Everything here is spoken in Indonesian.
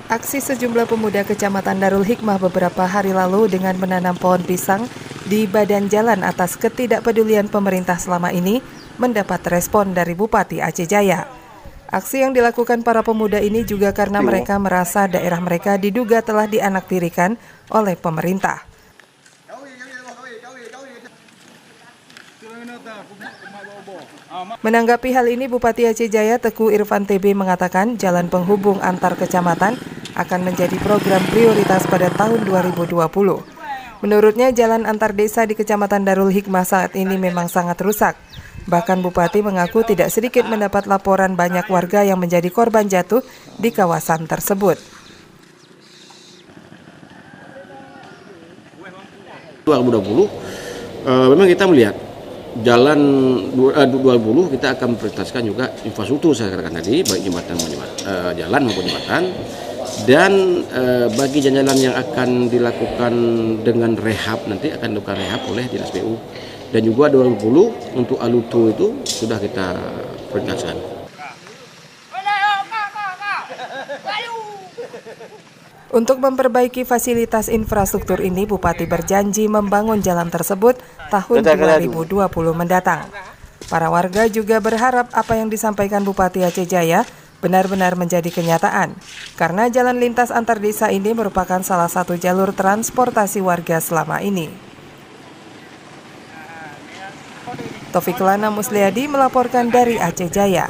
Aksi sejumlah pemuda Kecamatan Darul Hikmah beberapa hari lalu dengan menanam pohon pisang di badan jalan atas ketidakpedulian pemerintah selama ini mendapat respon dari Bupati Aceh Jaya. Aksi yang dilakukan para pemuda ini juga karena mereka merasa daerah mereka diduga telah dianaktirikan oleh pemerintah. Menanggapi hal ini, Bupati Aceh Jaya Teguh Irfan TB mengatakan jalan penghubung antar kecamatan akan menjadi program prioritas pada tahun 2020. Menurutnya, jalan antar desa di Kecamatan Darul Hikmah saat ini memang sangat rusak. Bahkan Bupati mengaku tidak sedikit mendapat laporan banyak warga yang menjadi korban jatuh di kawasan tersebut. 2020 memang kita melihat jalan 2020 kita akan prioritaskan juga infrastruktur saya katakan tadi, baik jalan maupun jembatan, dan bagi jalan-jalan yang akan dilakukan dengan rehab nanti akan dilakukan rehab oleh Dinas PU, dan juga 2020 untuk Aluto itu sudah kita prioritaskan. Untuk memperbaiki fasilitas infrastruktur ini, Bupati berjanji membangun jalan tersebut tahun 2020 mendatang. Para warga juga berharap apa yang disampaikan Bupati Aceh Jaya benar-benar menjadi kenyataan, karena jalan lintas antar desa ini merupakan salah satu jalur transportasi warga selama ini. Taufikulana Musliadi melaporkan dari Aceh Jaya.